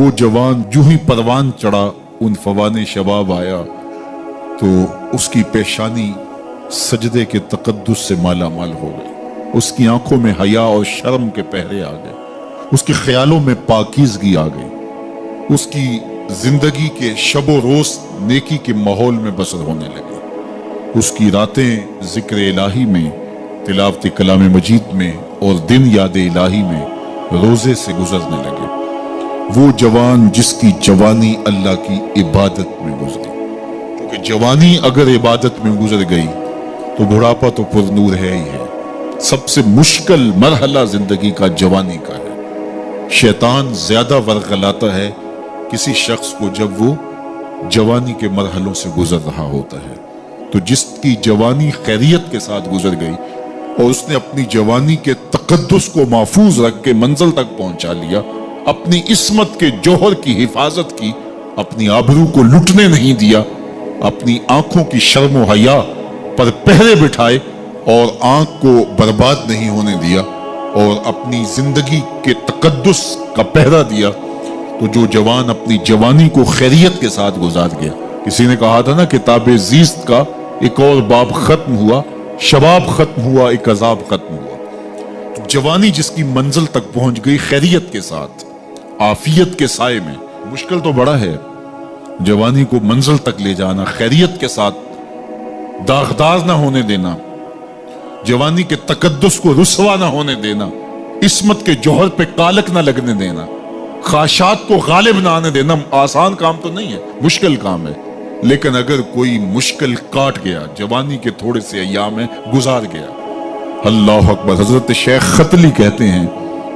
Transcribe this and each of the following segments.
وہ جوان جو ہی پروان چڑھا ان فوان شباب آیا تو اس کی پیشانی سجدے کے تقدس سے مالا مال ہو گئی، اس کی آنکھوں میں حیا اور شرم کے پہرے آ گئے، اس کے خیالوں میں پاکیزگی آ گئی، اس کی زندگی کے شب و روز نیکی کے ماحول میں بسر ہونے لگی، اس کی راتیں ذکر الہی میں، تلاوت کلام مجید میں اور دن یاد الہی میں روزے سے گزرنے لگے۔ وہ جوان جس کی جوانی اللہ کی عبادت میں گزری، کیونکہ جوانی اگر عبادت میں گزر گئی تو بڑھاپا تو پر نور ہے ہی ہے۔ سب سے مشکل مرحلہ زندگی کا جوانی کا ہے۔ شیطان زیادہ ورغلاتا ہے کسی شخص کو جب وہ جوانی کے مرحلوں سے گزر رہا ہوتا ہے۔ تو جس کی جوانی خیریت کے ساتھ گزر گئی اور اس نے اپنی جوانی کے تقدس کو محفوظ رکھ کے منزل تک پہنچا لیا، اپنی عصمت کے جوہر کی حفاظت کی، اپنی آبرو کو لٹنے نہیں دیا، اپنی آنکھوں کی شرم و حیا پر پہرے بٹھائے اور آنکھ کو برباد نہیں ہونے دیا اور اپنی زندگی کے تقدس کا پہرا دیا، تو جو جوان اپنی جوانی کو خیریت کے ساتھ گزار گیا۔ کسی نے کہا تھا نا، کتاب زیست کا ایک اور باب ختم ہوا، شباب ختم ہوا، ایک عذاب ختم ہوا۔ تو جوانی جس کی منزل تک پہنچ گئی خیریت کے ساتھ، عافیت کے سائے میں۔ مشکل تو بڑا ہے جوانی کو منزل تک لے جانا، خیریت کے ساتھ، داغدار نہ ہونے دینا، جوانی کے تقدس کو رسوا نہ ہونے دینا، عصمت کے جوہر پہ کالک نہ لگنے دینا، خواہشات کو غالب نہ آنے دینا۔ آسان کام تو نہیں ہے، مشکل کام ہے، لیکن اگر کوئی مشکل کاٹ گیا، جوانی کے تھوڑے سے ایام میں گزار گیا۔ اللہ اکبر۔ حضرت شیخ ختلی کہتے ہیں،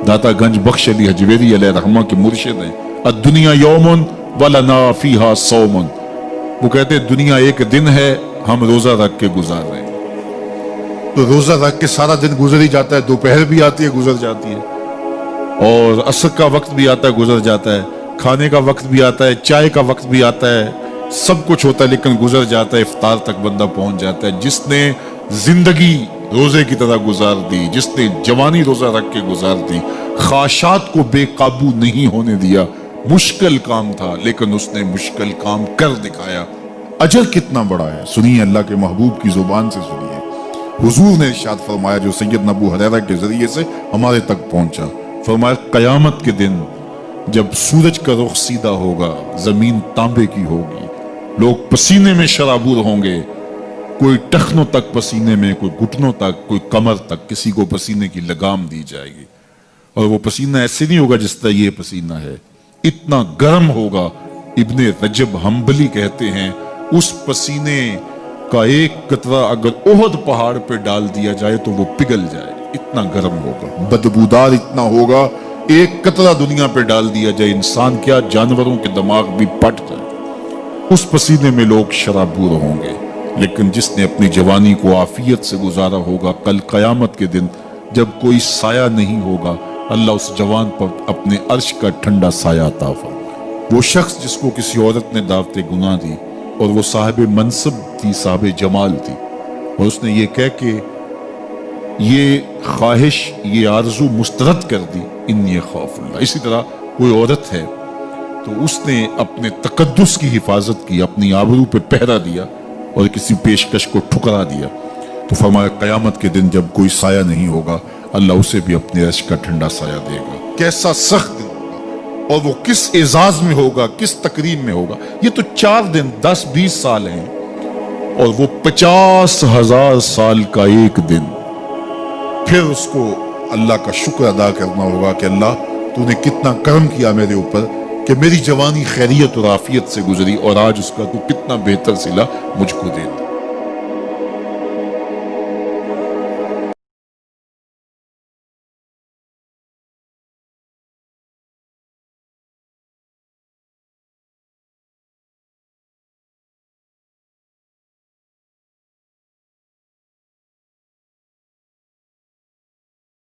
داتا گنج بخش علی حجویری علیہ رحمہ کے مرشد ہیں، الدنیا یوم ولنا فیہا صوم۔ وہ کہتے ہیں دنیا ایک دن ہے، ہم روزہ رکھ کے گزار رہے ہیں۔ تو روزہ رکھ کے سارا دن گزر ہی جاتا ہے، دوپہر بھی آتی ہے گزر جاتی ہے، اور عصر کا وقت بھی آتا ہے گزر جاتا ہے، کھانے کا وقت بھی آتا ہے، چائے کا وقت بھی آتا ہے، سب کچھ ہوتا ہے لیکن گزر جاتا ہے، افطار تک بندہ پہنچ جاتا ہے۔ جس نے زندگی روزے کی طرح گزار دی، جس نے جوانی روزہ رکھ کے گزار دی، خواہشات کو بے قابو نہیں ہونے دیا، مشکل کام تھا لیکن اس نے مشکل کام کر دکھایا۔ اجر کتنا بڑا ہے، سنیے اللہ کے محبوب کی زبان سے سنیے۔ حضور نے ارشاد فرمایا جو سید ابو ہریرہ کے ذریعے سے ہمارے تک پہنچا، فرمایا قیامت کے دن جب سورج کا رخ سیدھا ہوگا، زمین تانبے کی ہوگی، لوگ پسینے میں شرابور ہوں گے، کوئی ٹخنوں تک پسینے میں، کوئی گھٹنوں تک، کوئی کمر تک، کسی کو پسینے کی لگام دی جائے گی، اور وہ پسینہ ایسے نہیں ہوگا جس طرح یہ پسینہ ہے، اتنا گرم ہوگا۔ ابن رجب حنبلی کہتے ہیں اس پسینے کا ایک قطرہ اگر احد پہاڑ پہ ڈال دیا جائے تو وہ پگھل جائے، اتنا گرم ہوگا، بدبودار اتنا ہوگا، ایک قطرہ دنیا پہ ڈال دیا جائے، انسان کیا جانوروں کے دماغ بھی پھٹ جائے۔ اس پسینے میں لوگ شرابور ہوں گے، لیکن جس نے اپنی جوانی کو عافیت سے گزارا ہوگا، کل قیامت کے دن جب کوئی سایہ نہیں ہوگا، اللہ اس جوان پر اپنے عرش کا ٹھنڈا سایہ عطا فرمائے۔ وہ شخص جس کو کسی عورت نے دعوت گناہ دی اور وہ صاحب منصب تھی، صاحب جمال تھی، اور اس نے یہ کہہ کہ یہ خواہش، یہ آرزو مسترد کر دی، انی خاف اللہ۔ اسی طرح کوئی عورت ہے تو اس نے اپنے تقدس کی حفاظت کی، اپنی آبرو پہ پہرا دیا اور کسی پیشکش کو ٹھکرا دیا، تو فرمایا قیامت کے دن جب کوئی سایہ نہیں ہوگا، اللہ اسے بھی اپنے عرش کا ٹھنڈا سایہ دے گا۔ کیسا سخت دن ہوگا، اور وہ کس اعزاز میں ہوگا، کس تکریم میں ہوگا۔ یہ تو 4 دن 10-20 سال ہیں، اور وہ 50,000 سال کا ایک دن۔ پھر اس کو اللہ کا شکر ادا کرنا ہوگا کہ اللہ تو نے کتنا کرم کیا میرے اوپر کہ میری جوانی خیریت اور عافیت سے گزری، اور آج اس کا تو کتنا بہتر صلہ مجھ کو دے۔